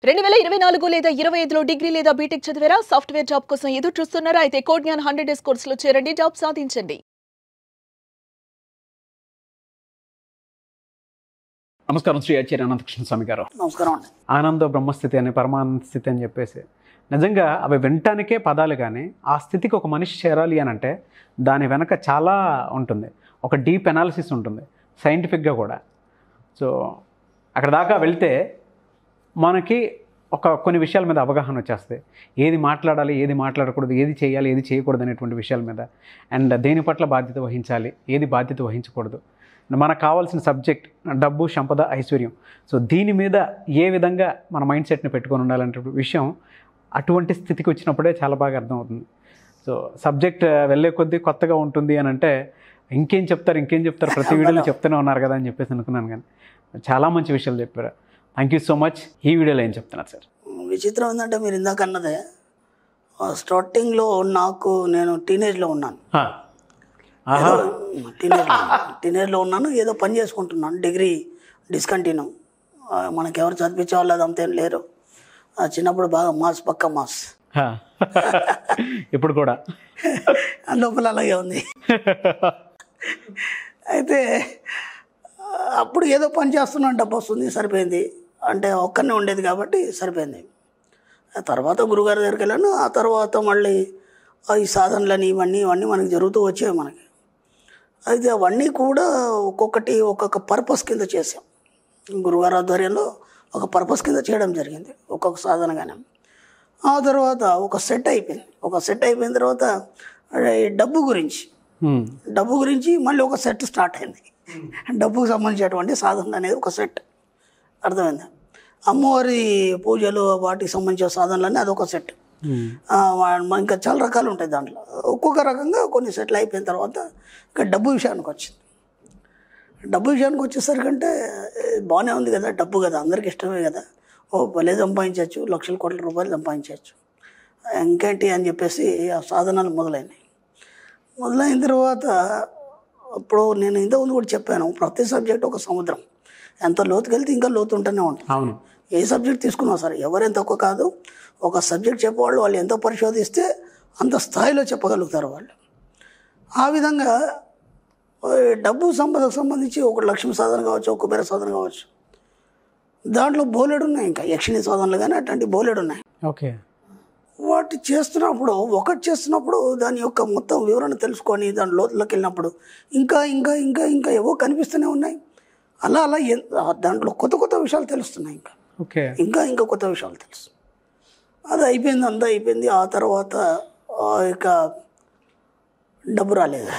2024 లేదా 25లో డిగ్రీ లేదా బీటెక్ చదివారా? సాఫ్ట్వేర్ జాబ్ కోసం ఎదురు చూస్తున్నారా? అయితే కోడ్ జ్ఞాన్ 100 డేస్ కోర్సులో చేరండి, జాబ్ సాధించండి. నమస్కారం శ్రీ ఆచార్య అనంతకృష్ణ స్వామి గారు. నమస్కారం అండి. ఆనంద బ్రహ్మస్థితి అని పరమానంద స్థితి అని చెప్పేసి నిజంగా అవి వినటానికే పదాలు, కానీ ఆ స్థితికి ఒక మనిషి చేరాలి అని అంటే దాని వెనక చాలా ఉంటుంది, ఒక డీప్ అనాలిసిస్ ఉంటుంది సైంటిఫిక్గా కూడా. సో అక్కడ దాకా వెళ్తే మనకి కొన్ని విషయాల మీద అవగాహన వచ్చేస్తుంది. ఏది మాట్లాడాలి, ఏది మాట్లాడకూడదు, ఏది చేయాలి, ఏది చేయకూడదు అనేటువంటి విషయాల మీద, అండ్ దేని పట్ల బాధ్యత వహించాలి, ఏది బాధ్యత వహించకూడదు, మనకు కావాల్సిన సబ్జెక్ట్ డబ్బు, సంపద, ఐశ్వర్యం. సో దీని మీద ఏ విధంగా మన మైండ్ సెట్ని పెట్టుకొని ఉండాలంటే విషయం అటువంటి స్థితికి వచ్చినప్పుడే చాలా బాగా అర్థమవుతుంది. సో సబ్జెక్ట్ వెళ్ళే కొద్దీ కొత్తగా ఉంటుంది అని అంటే ఇంకేం చెప్తారు ప్రతి వీడియోలో చెప్తూనే ఉన్నారు కదా అని చెప్పేసి అనుకున్నాను. కానీ చాలా మంచి విషయాలు చెప్పారు. Thank you so much. ఈ వీడియోలో ఏం చెప్తున్నారు సార్? విచిత్రం ఏంటంటే మీరు ఇందాక అన్నదే స్టార్టింగ్లో నేను టీనేజ్లో ఉన్నాను. టీనేజ్లో ఉన్నాను, ఏదో పని చేసుకుంటున్నాను. Degree discontinue. మనకి ఎవరు చదివించే వాళ్ళు అదంతేం లేరు. చిన్నప్పుడు బాగా మాస్, పక్క మాస్. ఇప్పుడు కూడా లోపల అలాగే ఉంది. అయితే అప్పుడు ఏదో పని చేస్తున్నాను, డబ్బు వస్తుంది, సరిపోయింది. అంటే ఒక్కనే ఉండేది కాబట్టి సరిపోయింది. ఆ తర్వాత గురుగారి దగ్గరికి వెళ్ళాను. ఆ తర్వాత మళ్ళీ ఈ సాధనలని ఇవన్నీ మనకి జరుగుతూ వచ్చాయి మనకి. అయితే అవన్నీ కూడా ఒక్కొక్క పర్పస్ కింద చేసాం. గురుగారి ఆధ్వర్యంలో ఒక పర్పస్ కింద చేయడం జరిగింది, ఒక్కొక్క సాధనగానే. ఆ తర్వాత ఒక సెట్ అయిపోయిన తర్వాత డబ్బు గురించి మళ్ళీ ఒక సెట్ స్టార్ట్ అయింది. డబ్బుకు సంబంధించినటువంటి సాధన అనేది ఒక సెట్, అర్థమైంది. అమ్మవారి పూజలు వాటికి సంబంధించిన సాధనలన్నీ అదొక సెట్. ఇంకా చాలా రకాలు ఉంటాయి దాంట్లో. ఒక్కొక్క రకంగా కొన్ని సెట్లు అయిపోయిన తర్వాత ఇంకా డబ్బు విషయానికి వచ్చేసరికంటే బాగానే ఉంది కదా, డబ్బు కదా, అందరికీ ఇష్టమే కదా, భలే సంపాదించవచ్చు, లక్షల కోట్ల రూపాయలు సంపాదించవచ్చు, ఇంకేంటి అని చెప్పేసి ఆ సాధనాలు మొదలైన తర్వాత ఇప్పుడు నేను ఇంతకుముందు కూడా చెప్పాను, ప్రతి సబ్జెక్ట్ ఒక సముద్రం. ఎంత లోతుకెళ్తే ఇంకా లోతు ఉంటూనే ఉంటుంది. అవును. ఏ సబ్జెక్ట్ తీసుకున్నా సరే ఎవరేం తక్కువ కాదు. ఒక సబ్జెక్ట్ చెప్పేవాళ్ళు వాళ్ళు ఎంత పరిశోధిస్తే అంత స్థాయిలో చెప్పగలుగుతారు వాళ్ళు. ఆ విధంగా డబ్బు సంపదకు సంబంధించి ఒక లక్ష్మి సాధన కావచ్చు, ఒక కుబేర సాధన కావచ్చు, దాంట్లో బోలెడు ఉన్నాయి. ఇంకా యక్షిణి సాధనలు కానీ అట్లాంటి బోలెడు ఉన్నాయి. ఓకే. ఒకటి చేస్తున్నప్పుడు దాని యొక్క మొత్తం వివరణ తెలుసుకొని దాని లోతులోకి వెళ్ళినప్పుడు ఇంకా ఇంకా ఇంకా ఇంకా ఏవో కనిపిస్తూనే ఉన్నాయి. అలా దాంట్లో కొత్త విషయాలు తెలుస్తున్నాయి. ఇంకా కొత్త విషయాలు తెలుసు. అది అంతా అయిపోయింది. ఆ తర్వాత ఇక డబ్బు రాలేదు,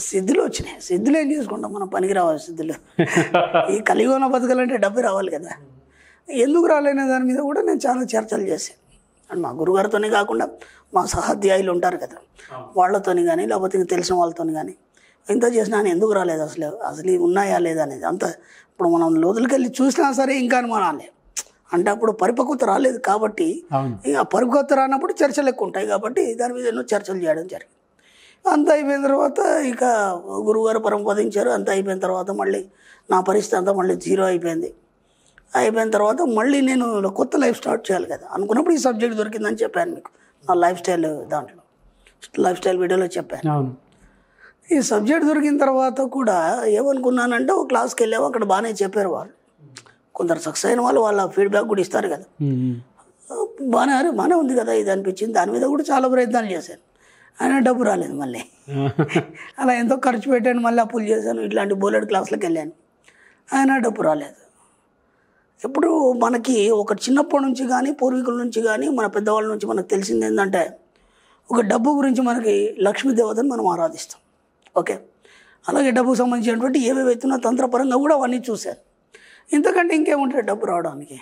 సిద్ధులు వచ్చినాయి. సిద్ధులు ఏం చేసుకుంటాం, మనం పనికి రావాలి సిద్ధులు. ఈ కలియుగంలో బతకాలంటే డబ్బు రావాలి కదా. ఎందుకు రాలేనే దాని మీద కూడా నేను చాలా చర్చలు చేశాను. అండ్ మా గురుగారితోనే కాకుండా మా సహాధ్యాయులు ఉంటారు కదా, వాళ్ళతోని కానీ లేకపోతే తెలిసిన వాళ్ళతో కానీ ఇంత చేసినా ఎందుకు రాలేదు, అసలు ఉన్నాయా లేదా అనేది అంత. ఇప్పుడు మనం లోతులకి వెళ్ళి చూసినా సరే ఇంకా అనుమానాలే. అంటే అప్పుడు పరిపక్వత రాలేదు కాబట్టి, ఇక పరిపక్వత రానప్పుడు చర్చలు ఎక్కువ ఉంటాయి కాబట్టి దాని మీద ఎన్నో చర్చలు చేయడం జరిగింది. అంత అయిపోయిన తర్వాత ఇక గురువుగారు పరమపదించారు. అంత అయిపోయిన తర్వాత మళ్ళీ నా పరిస్థితి అంతా మళ్ళీ జీరో అయిపోయింది. అయిపోయిన తర్వాత మళ్ళీ నేను కొత్త లైఫ్ స్టార్ట్ చేయాలి కదా అనుకున్నప్పుడు ఈ సబ్జెక్ట్ దొరికిందని చెప్పాను మీకు. నా లైఫ్ స్టైల్ వీడియోలో చెప్పాను. ఈ సబ్జెక్ట్ దొరికిన తర్వాత కూడా ఏమనుకున్నానంటే ఒక క్లాస్కి వెళ్ళాము, అక్కడ బాగానే చెప్పారు వాళ్ళు. కొందరు సక్సెస్ అయిన వాళ్ళు వాళ్ళ ఫీడ్బ్యాక్ కూడా ఇస్తారు కదా. బాగానే ఉంది కదా ఇది అనిపించింది. దాని మీద కూడా చాలా ప్రయత్నాలు చేశాను, అయినా డబ్బు రాలేదు. మళ్ళీ అలా ఎంతో ఖర్చు పెట్టాను, మళ్ళీ అప్పులు చేశాను, ఇట్లాంటి బోలెడు క్లాసులకు వెళ్ళాను, అయినా డబ్బు రాలేదు. ఇప్పుడు మనకి ఒక చిన్నప్పటి నుంచి కానీ పూర్వీకుల నుంచి కానీ మన పెద్దవాళ్ళ నుంచి మనకు తెలిసింది ఏంటంటే ఒక డబ్బు గురించి మనకి లక్ష్మీదేవతను మనం ఆరాధిస్తాం. ఓకే. అలాగే డబ్బుకు సంబంధించినటువంటి ఏవేవైతున్నా తంత్రపరంగా కూడా అవన్నీ చూశాను. ఇంతకంటే ఇంకేముంటుంది డబ్బు రావడానికి?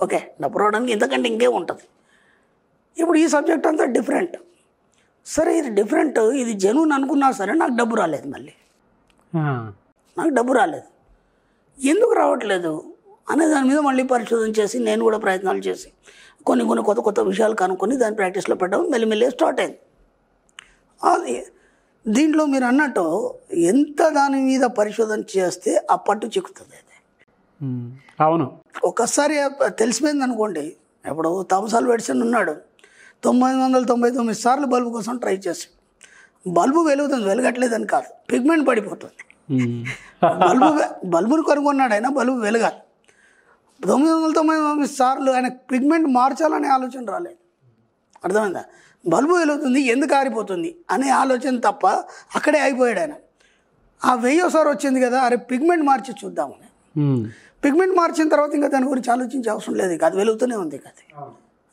ఓకే, డబ్బు రావడానికి ఇంతకంటే ఇంకేముంటుంది? ఇప్పుడు ఈ సబ్జెక్ట్ అంతా డిఫరెంట్. సరే ఇది డిఫరెంట్, ఇది జెన్యూన్ అనుకున్నా సరే నాకు డబ్బు రాలేదు. మళ్ళీ నాకు డబ్బు రాలేదు. ఎందుకు రావట్లేదు అనే దాని మీద మళ్ళీ పరిశోధన చేసి నేను కూడా ప్రయత్నాలు చేసి కొన్ని కొత్త విషయాలు కనుక్కొని దాన్ని ప్రాక్టీస్లో పెట్టడం మెల్లిమెల్లి స్టార్ట్ అయింది. అది దీంట్లో మీరు అన్నట్టు ఎంత దాని మీద పరిశోధన చేస్తే ఆ పట్టు చిక్కుతుంది. అవును. ఒక్కసారి తెలిసిపోయింది అనుకోండి. ఇప్పుడు థామస్ ఆల్వా ఎడిసన్ ఉన్నాడు, 999 సార్లు బల్బు కోసం ట్రై చేసి బల్బు వెలుగుతుంది, వెలగట్లేదని కాదు, పిగ్మెంట్ పడిపోతుంది. బల్బును కనుగొన్నాడు ఆయన, బల్బు వెలగాలి. 999 సార్లు ఆయన పిగ్మెంట్ మార్చాలనే ఆలోచన రాలేదు. అర్థమైందా? బల్బు వెలుగుతుంది, ఎందుకు ఆరిపోతుంది అనే ఆలోచన తప్ప అక్కడే అయిపోయాడు ఆయన. ఆ 1000సారి వచ్చింది కదా, అరే పిగ్మెంట్ మార్చి చూద్దామని. పిగ్మెంట్ మార్చిన తర్వాత ఇంకా దాని గురించి ఆలోచించే అవసరం లేదు, ఇక అది వెలుగుతూనే ఉంది కదా.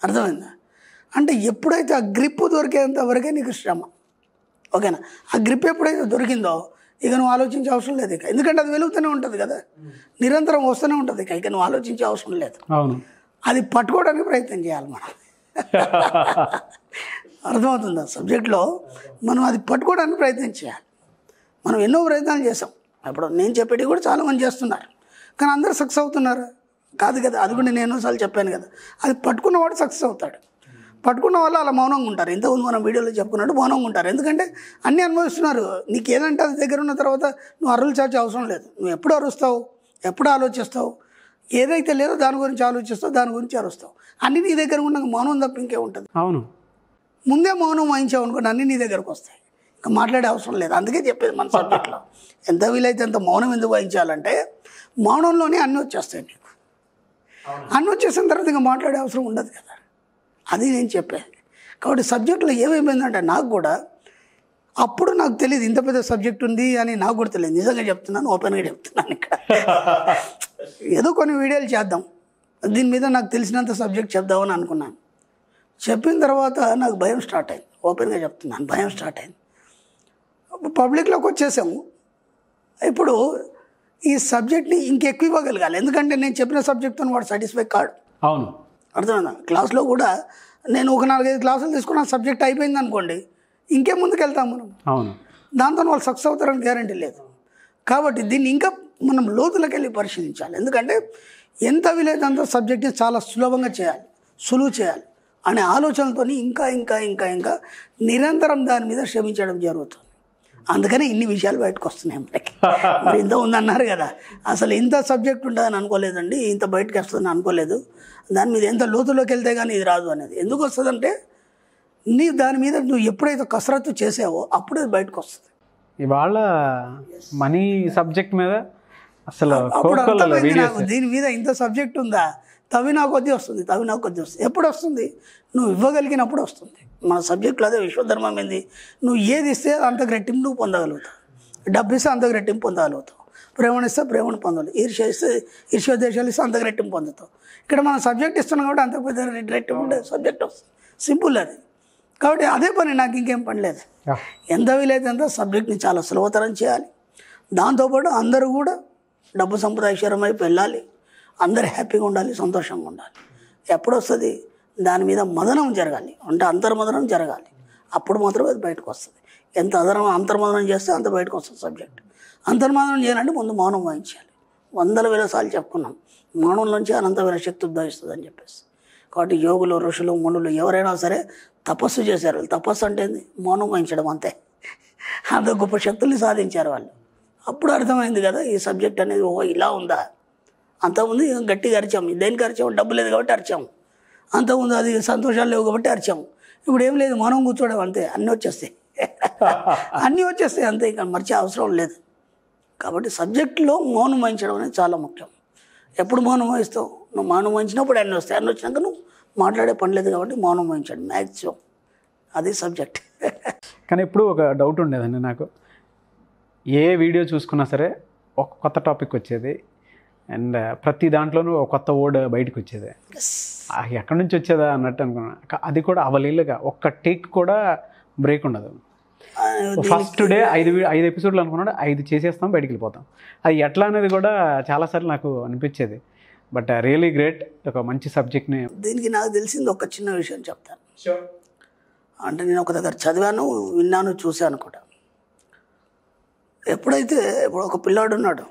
అర్థమైందా? అంటే ఎప్పుడైతే ఆ గ్రిప్ దొరికేంత వరకే నీకు శ్రమ, ఓకేనా? ఆ గ్రిప్ ఎప్పుడైతే దొరికిందో ఇక నువ్వు ఆలోచించే అవసరం లేదు ఇక, ఎందుకంటే అది వెలుగుతూనే ఉంటుంది కదా, నిరంతరం వస్తూనే ఉంటుంది. ఇక నువ్వు ఆలోచించే అవసరం లేదు. అది పట్టుకోవడానికి ప్రయత్నం చేయాలి మనం. అర్థమవుతుందా? సబ్జెక్ట్లో మనం అది పట్టుకోవడానికి ప్రయత్నం చేయాలి. మనం ఎన్నో ప్రయత్నాలు చేసాం. ఇప్పుడు నేను చెప్పేటి కూడా చాలామంది చేస్తున్నారు, కానీ అందరూ సక్సెస్ అవుతున్నారు కాదు కదా. అది కూడా నేను ఎన్నోసార్లు చెప్పాను కదా, అది పట్టుకున్నవాడు సక్సెస్ అవుతాడు. పట్టుకున్న వాళ్ళు అలా మౌనంగా ఉంటారు. ఇంతకుముందు మనం వీడియోలో చెప్పుకున్నట్టు మౌనంగా ఉంటారు, ఎందుకంటే అన్నీ అనుభవిస్తున్నారు. నీకు ఏదంటే అది దగ్గర ఉన్న తర్వాత నువ్వు అరులు చాచే అవసరం లేదు. నువ్వు ఎప్పుడు అరుస్తావు, ఎప్పుడు ఆలోచిస్తావు, ఏదైతే లేదో దాని గురించి ఆలోచిస్తావు, దాని గురించి అరుస్తావు. అన్నీ నీ దగ్గర ఉన్న మౌనం తప్ప ఇంకే ఉంటుంది. అవును. ముందే మౌనం వహించావు అనుకోండి, అన్నీ నీ దగ్గరకు వస్తాయి, ఇంకా మాట్లాడే అవసరం లేదు. అందుకే చెప్పేది మన సబ్జెక్ట్లో ఎంత వీలైతే అంత మౌనం ఎందుకు వహించాలంటే మౌనంలోనే అన్నీ వచ్చేస్తాయి నీకు. అన్నీ వచ్చేసిన తర్వాత ఇంకా మాట్లాడే అవసరం ఉండదు కదా, అది నేను చెప్పేది. కాబట్టి సబ్జెక్టులో ఏమైపోయిందంటే నాకు కూడా అప్పుడు నాకు తెలియదు ఇంత పెద్ద సబ్జెక్ట్ ఉంది అని, నాకు కూడా తెలియదు. నిజంగా చెప్తున్నాను, ఓపెన్గా చెప్తున్నాను. ఇక్కడ ఏదో కొన్ని వీడియోలు చేద్దాం, దీని మీద నాకు తెలిసినంత సబ్జెక్ట్ చెప్దామని అనుకున్నాను. చెప్పిన తర్వాత నాకు భయం స్టార్ట్ అయింది. ఓపెన్గా చెప్తున్నాను, భయం స్టార్ట్ అయింది. పబ్లిక్లోకి వచ్చేసాము. ఇప్పుడు ఈ సబ్జెక్ట్ని ఇంకెక్కువ ఇవ్వగలగాలి, ఎందుకంటే నేను చెప్పిన సబ్జెక్ట్తో వాడు సాటిస్ఫై కాడు. అవును. అర్థమైందా? క్లాస్లో కూడా నేను ఒక 4-5 క్లాసులు తీసుకున్న సబ్జెక్ట్ అయిపోయింది అనుకోండి, ఇంకే ముందుకు వెళ్తాం మనం. అవును. దాంతో వాళ్ళు సక్సెస్ అవుతారని గ్యారంటీ లేదు. కాబట్టి దీన్ని ఇంకా మనం లోతులకు వెళ్ళి పరిశీలించాలి, ఎందుకంటే ఎంత వీలైతే అంత సబ్జెక్ట్ని చాలా సులభంగా చేయాలి, సులువు చేయాలి అనే ఆలోచనలతో ఇంకా ఇంకా ఇంకా ఇంకా నిరంతరం దాని మీద శ్రమించడం జరుగుతుంది. అందుకని ఇన్ని విషయాలు బయటకు వస్తున్నాయి మనకి. మరి ఇంత ఉందన్నారు కదా, అసలు ఇంత సబ్జెక్ట్ ఉంటుందని అనుకోలేదండి, ఇంత బయటకు వస్తుందని అనుకోలేదు. దాని మీద ఎంత లోతులోకి వెళ్తే కానీ ఇది రాదు అనేది. ఎందుకు వస్తుందంటే నీ దాని మీద నువ్వు ఎప్పుడైతే కసరత్తు చేసావో అప్పుడే బయటకు వస్తుంది. ఇవాళ మనీ సబ్జెక్ట్ మీద అసలు అప్పుడు అర్థమైంది నాకు, దీని మీద ఇంత సబ్జెక్ట్ ఉందా, తవ్వినా కొద్దీ వస్తుంది, తవ్వినా కొద్దీ వస్తుంది. ఎప్పుడు వస్తుంది? నువ్వు ఇవ్వగలిగినప్పుడు వస్తుంది. మన సబ్జెక్టులో అదే విశ్వధర్మం ఏంది, నువ్వు ఏది ఇస్తే అంతకు రెట్టింపు నువ్వు పొందగలుగుతావు, డబ్బు ఇస్తే అంతకు రెట్టింపు పొందగలుగుతావు, ప్రేమను ఇస్తే ప్రేమను పొందగలుగుతావు, ఈర్ష్య ఇస్తే ఈర్ష్యోద్దేశాలు ఇస్తే అంతకు రెట్టింపు పొందుతావు. ఇక్కడ మనం సబ్జెక్ట్ ఇస్తున్నాం కాబట్టి అంతకు పెద్ద రెట్టింపు ఉండే సబ్జెక్ట్ వస్తుంది. సింపుల్ అది. కాబట్టి అదే పని, నాకు ఇంకేం పని లేదు. ఎంత వీలైతే అంత సబ్జెక్ట్ని చాలా సులభతరం చేయాలి. దాంతోపాటు అందరూ కూడా డబ్బు సంపద ఐశ్వర్యం వైపు వెళ్ళాలి, అందరూ హ్యాపీగా ఉండాలి, సంతోషంగా ఉండాలి. ఎప్పుడు వస్తుంది? దాని మీద మదనం జరగాలి, అంటే అంతర్మదనం జరగాలి. అప్పుడు మాత్రమే అది బయటకు వస్తుంది. ఎంత అంతర్మదనం చేస్తే అంత బయటకు వస్తుంది సబ్జెక్ట్. అంతర్మదనం చేయాలంటే ముందు మౌనం వహించాలి. 100,000 సార్లు చెప్పుకున్నాం, మౌనంలోంచి అనంతమైన శక్తి ఉద్భవిస్తుంది అని చెప్పేసి. కాబట్టి యోగులు, ఋషులు, మునులు ఎవరైనా సరే తపస్సు చేశారు. తపస్సు అంటే మౌనం వహించడం, అంతే. అంత గొప్ప శక్తుల్ని సాధించారు వాళ్ళు. అప్పుడు అర్థమైంది కదా ఈ సబ్జెక్ట్ అనేది, ఓ ఇలా ఉందా. అంతకుముందు గట్టిగా అరిచాము, దేనికి అరిచాము? డబ్బు లేదు కాబట్టి అరిచాము. అంతకుముందు అది సంతోషాలు లేవు కాబట్టి అరిచాము. ఇప్పుడు ఏం లేదు, మౌనం కూర్చోవడం అంతే, అన్నీ వచ్చేస్తాయి. అన్నీ వచ్చేస్తాయి అంతే, ఇంకా మర్చే అవసరం లేదు. కాబట్టి సబ్జెక్టులో మౌనం వహించడం అనేది చాలా ముఖ్యం. ఎప్పుడు మౌనం వహిస్తావు? నువ్వు మౌనం వహించినప్పుడు అన్నీ వస్తాయి. అన్నీ వచ్చినాక నువ్వు మాట్లాడే పని లేదు కాబట్టి మౌనం వహించండి మ్యాక్సిమం, అది సబ్జెక్ట్. కానీ ఇప్పుడు ఒక డౌట్ ఉండేదండి నాకు, ఏ వీడియో చూసుకున్నా సరే ఒక కొత్త టాపిక్ వచ్చేది, అండ్ ప్రతి దాంట్లోనూ ఒక కొత్త వర్డ్ బయటకు వచ్చేది. ఎక్కడి నుంచి వచ్చేదా అన్నట్టు అనుకున్నా. అది కూడా అవలీలుగా ఒక్క టేక్ కూడా బ్రేక్ ఉండదు. ఫస్ట్ డే 5 ఎపిసోడ్లు అనుకున్నాడు, 5 చేసేస్తాం, బయటికి వెళ్ళిపోతాం. అది ఎట్లా అనేది కూడా చాలాసార్లు నాకు అనిపించేది. బట్ రియలీ గ్రేట్, ఒక మంచి సబ్జెక్ట్ని. దీనికి నాకు తెలిసింది ఒక చిన్న విషయం చెప్తాను. అంటే నేను ఒక దగ్గర చదివాను, విన్నాను, చూశాను కూడా. ఎప్పుడైతే ఇప్పుడు ఒక పిల్లాడు ఉన్నాడు,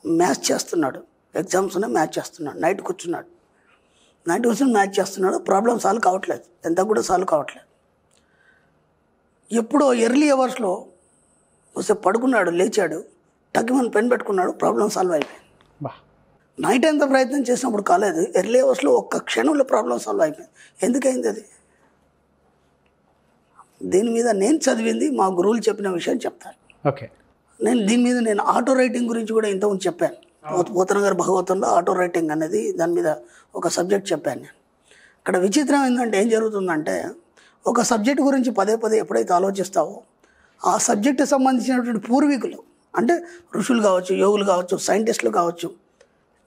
మ్యాథ్స్ చేస్తున్నాడు, ఎగ్జామ్స్ ఉన్నాయి, మ్యాథ్స్ చేస్తున్నాడు, నైట్ కూర్చుని మ్యాథ్స్ చేస్తున్నాడు, ప్రాబ్లం సాల్వ్ కావట్లేదు, ఎంత కూడా సాల్వ్ కావట్లేదు. ఎప్పుడో ఎర్లీ అవర్స్లో ఒకసారి పడుకున్నాడు, లేచాడు, టక్కుమని పెన్ పెట్టుకున్నాడు, ప్రాబ్లం సాల్వ్ అయిపోయింది. నైట్ ఎంత ప్రయత్నం చేసినప్పుడు కాలేదు. ఎర్లీ అవర్స్లో ఒక్క క్షణంలో ప్రాబ్లం సాల్వ్ అయిపోయింది. ఎందుకైంది అది? దీని మీద నేను చదివింది మా గురువులు చెప్పిన విషయం చెప్తాను. ఓకే. దీని మీద నేను ఆటో రైటింగ్ గురించి కూడా ఇంతకుముందు చెప్పాను. పోతన గారి భగవతంలో ఆటో రైటింగ్ అనేది దాని మీద ఒక సబ్జెక్ట్ చెప్పాను నేను. ఇక్కడ విచిత్రం ఏంటంటే ఏం జరుగుతుందంటే, ఒక సబ్జెక్ట్ గురించి పదే ఎప్పుడైతే ఆలోచిస్తావో ఆ సబ్జెక్టు సంబంధించినటువంటి పూర్వీకులు, అంటే ఋషులు కావచ్చు, యోగులు కావచ్చు, సైంటిస్టులు కావచ్చు,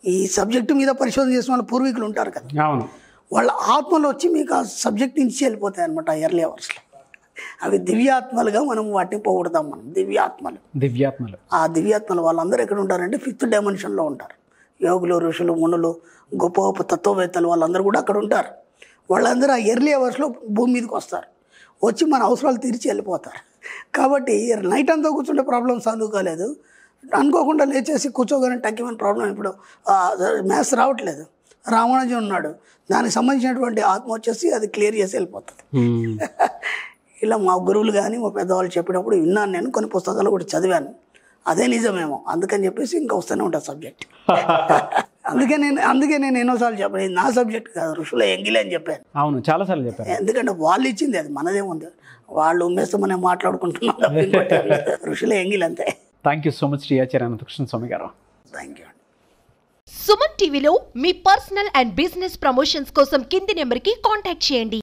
ఈ సబ్జెక్టు మీద పరిశోధన చేసిన వాళ్ళ పూర్వీకులు ఉంటారు కదా, అవును, వాళ్ళ ఆత్మలు వచ్చి మీకు ఆ సబ్జెక్ట్ నుంచి వెళ్ళిపోతాయి అనమాట. ఎర్లీ అవర్స్లో అవి దివ్యాత్మలుగా మనం వాటిని పోగొడతాం. మనం దివ్యాత్మలు ఆ దివ్యాత్మలు వాళ్ళందరూ ఎక్కడ ఉంటారంటే 5th డైమెన్షన్లో ఉంటారు. యోగులు, ఋషులు, మునులు, గొప్ప గొప్ప తత్వవేత్తలు వాళ్ళందరూ కూడా అక్కడ ఉంటారు. వాళ్ళందరూ ఆ ఎర్లీ అవర్స్లో భూమి మీదకి వస్తారు, వచ్చి మన అవసరాలు తీర్చి వెళ్ళిపోతారు. కాబట్టి నైట్ అంతా కూర్చుంటే ప్రాబ్లం సాల్వ్ కాలేదు, అనుకోకుండా లేచేసి కూర్చోగానే టక్కిమని ప్రాబ్లం. ఇప్పుడు మ్యాథ్స్ రావట్లేదు, రామానుజన్ ఉన్నాడు, దానికి సంబంధించినటువంటి ఆత్మ వచ్చేసి అది క్లియర్ చేసి వెళ్ళిపోతుంది. ఇలా మా గురువులు కానీ మా పెద్దవాళ్ళు చెప్పినప్పుడు విన్నాను నేను, కొన్ని పుస్తకాలు కూడా చదివాను. అదే నిజమేమో, అందుకని చెప్పేసి ఇంకా వస్తూనే ఉంటుంది సబ్జెక్ట్. అందుకే నేను ఎన్నోసార్లు చెప్పాను, ఇది నా సబ్జెక్ట్ కాదు, ఋషుల ఎంగిలే అని చెప్పాను. అవును, చాలాసార్లు చెప్పాను. ఎందుకంటే వాళ్ళు ఇచ్చింది అది, మనదేముంది, వాళ్ళు ఉమ్మేస్తే మనం మాట్లాడుకుంటున్నాం. ఋషుల ఎంగిల్ అంతే. Thank you so much Shri Acharya Anantakrishna Swami గారు. Thank you. సుమన్ టీవీలో మీ పర్సనల్ అండ్ బిజినెస్ ప్రమోషన్స్ కోసం కింది నెంబర్కి కాంటాక్ట్ చేయండి.